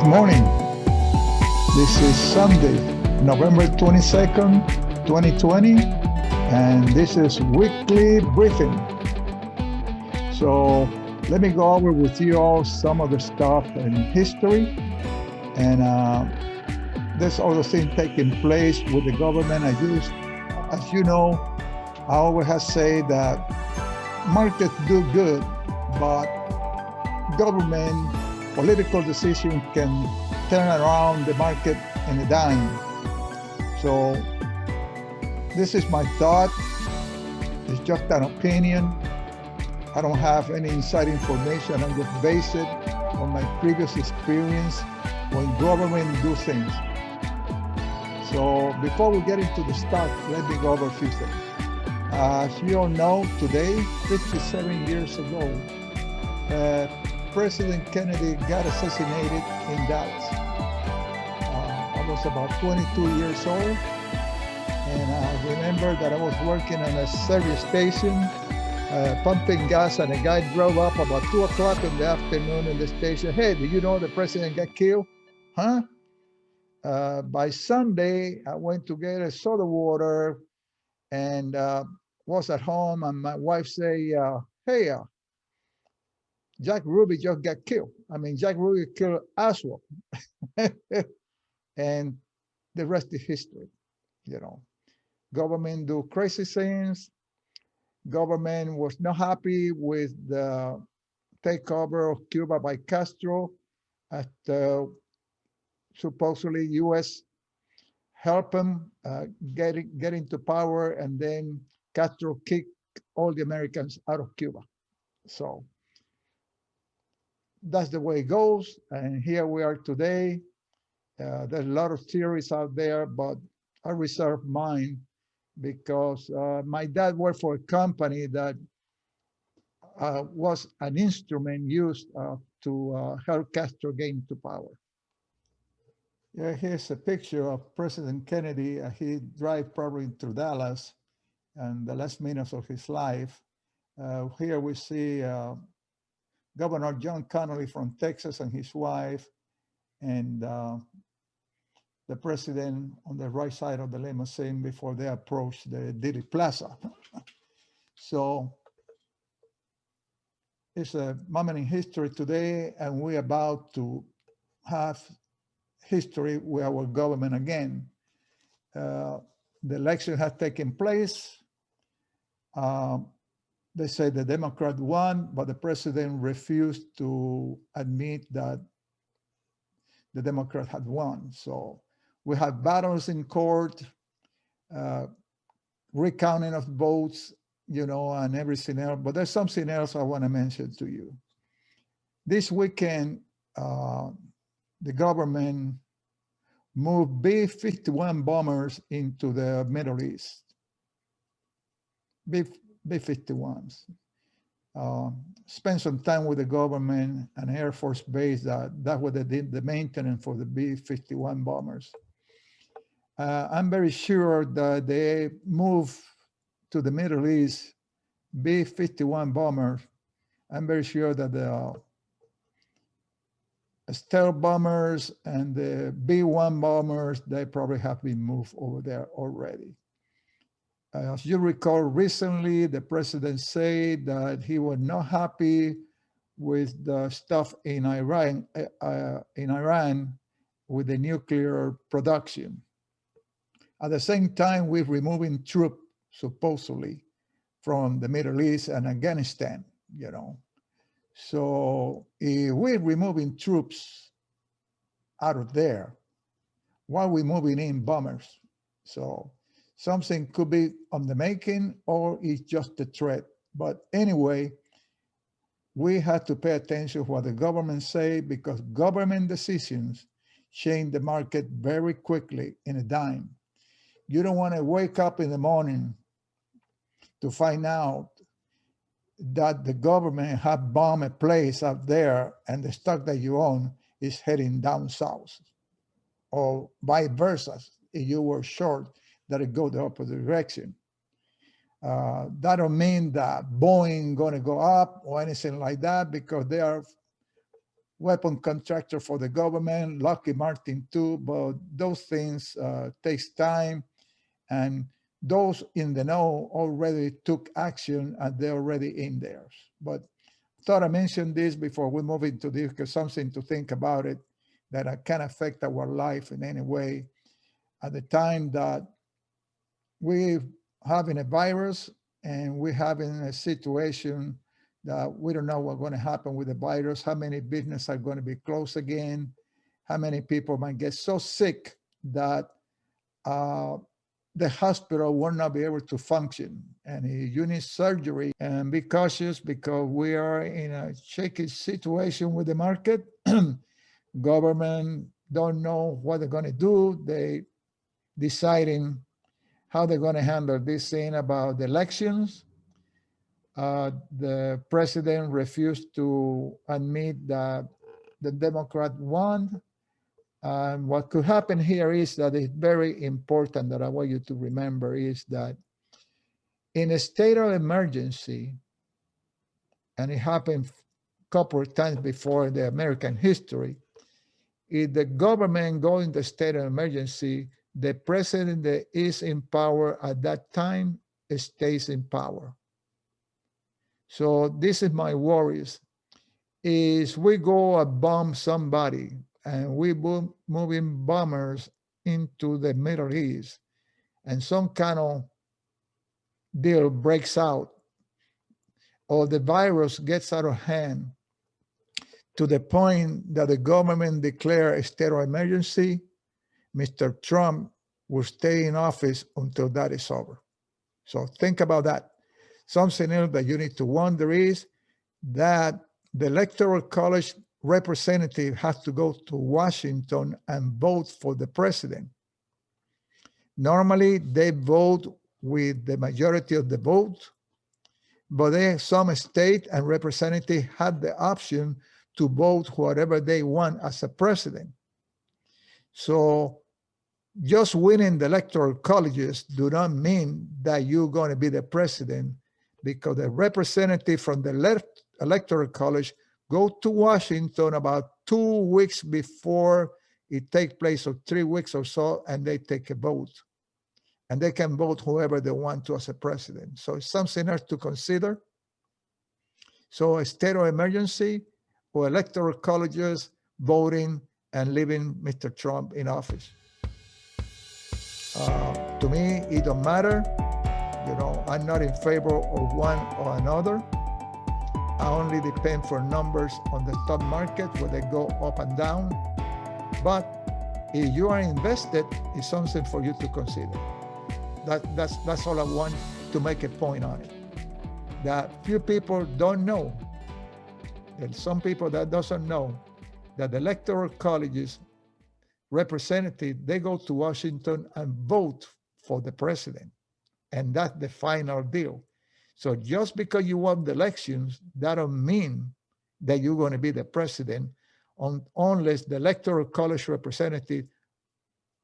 Good morning. This is Sunday, November 22nd, 2020, and this is Weekly Briefing. So let me go over with you all some of the stuff in history and there's all the things taking place with the government. As you know, I always have said that markets do good, but government political decision can turn around the market in a dime. So this is my thought. It's just an opinion. I don't have any inside information. I'm just based it on my previous experience when government do things. So before we get into the start, let me go over a few things. As you all know, today, 57 years ago, President Kennedy got assassinated in Dallas. I was about 22 years old, and I remember that I was working on a service station, pumping gas, and a guy drove up about 2 o'clock in the afternoon in the station. Hey, do you know the president got killed? Huh? By Sunday, I went to get a soda water and was at home, and my wife say, hey, Jack Ruby just got killed. Jack Ruby killed Oswald. And the rest is history. Government do crazy things. Government was not happy with the takeover of Cuba by Castro. Supposedly U.S. helped him get into power, and then Castro kicked all the Americans out of Cuba. So that's the way it goes, and here we are today. There's a lot of theories out there, but I reserve mine because my dad worked for a company that was an instrument used to help Castro gain to power. Yeah, here's a picture of President Kennedy. He drive probably through Dallas and the last minutes of his life. Here we see Governor John Connolly from Texas and his wife, and the president on the right side of the limousine before they approach the Dili Plaza. So it's a moment in history today, and we're about to have history with our government again. The election has taken place. They say the Democrat won, but the president refused to admit that the Democrat had won. So we have battles in court, recounting of votes, and everything else. But there's something else I want to mention to you. This weekend, the government moved B-51 bombers into the Middle East. B-51s. Spent some time with the government and Air Force Base that what they did, the maintenance for the B-51 bombers. I'm very sure that they moved to the Middle East B-51 bombers. I'm very sure that the stealth bombers and the B-1 bombers, they probably have been moved over there already. As you recall, recently the president said that he was not happy with the stuff in Iran with the nuclear production. At the same time, we're removing troops supposedly from the Middle East and Afghanistan. So if we're removing troops out of there, why are we moving in bombers? So something could be on the making, or it's just a threat. But anyway, we have to pay attention to what the government say, because government decisions change the market very quickly in a dime. You don't want to wake up in the morning to find out that the government have bombed a place out there and the stock that you own is heading down south, or vice versa. If you were short, that it go the opposite direction. That don't mean that Boeing going to go up or anything like that, because they are weapon contractor for the government, Lockheed Martin too, but those things takes time, and those in the know already took action and they're already in there. But I thought I mentioned this before we move into this because something to think about it that can affect our life in any way. At the time that we having a virus and we're having a situation that we don't know what's going to happen with the virus, how many businesses are going to be closed again, how many people might get so sick that the hospital will not be able to function. And you need surgery, and be cautious because we are in a shaky situation with the market. Government don't know what they're going to do. They deciding how they're going to handle this thing about the elections. The president refused to admit that the Democrat won. And what could happen here is that it's very important that I want you to remember is that in a state of emergency, and it happened a couple of times before in the American history, if the government goes into state of emergency, the president that is in power at that time stays in power. So this is my worries. Is we go and bomb somebody and we moving bombers into the Middle East and some kind of deal breaks out or the virus gets out of hand to the point that the government declare a state of emergency, Mr. Trump will stay in office until that is over. So think about that. Something else that you need to wonder is that the Electoral College representative has to go to Washington and vote for the president. Normally, they vote with the majority of the vote, but then some state and representative had the option to vote whatever they want as a president. So just winning the electoral colleges do not mean that you're going to be the president, because the representative from the electoral college go to Washington about 2 weeks before it takes place, or 3 weeks or so, and they take a vote. And they can vote whoever they want to as a president. So it's something else to consider. So a state of emergency or electoral colleges voting and leaving Mr. Trump in office. To me, it don't matter. You know, I'm not in favor of one or another. I only depend for numbers on the stock market where they go up and down. But if you are invested, it's something for you to consider. That's all I want to make a point on it. That few people don't know. There's some people that doesn't know that the electoral colleges representative, they go to Washington and vote for the president. And that's the final deal. So just because you won the elections, that don't mean that you're going to be the president unless the electoral college representative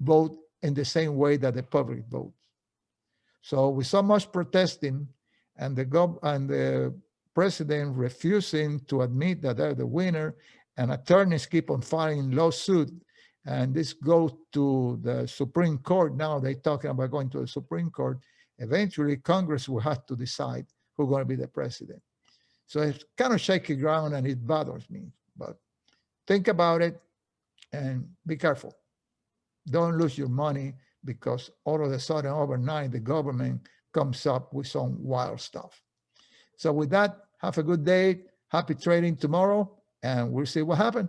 vote in the same way that the public votes. So with so much protesting and the president refusing to admit that they're the winner, and attorneys keep on filing lawsuit, and this goes to the Supreme Court. Now they're talking about going to the Supreme Court. Eventually, Congress will have to decide who's going to be the president. So it's kind of shaky ground, and it bothers me. But think about it and be careful. Don't lose your money because all of a sudden, overnight, the government comes up with some wild stuff. So with that, have a good day. Happy trading tomorrow, and we'll see what happens.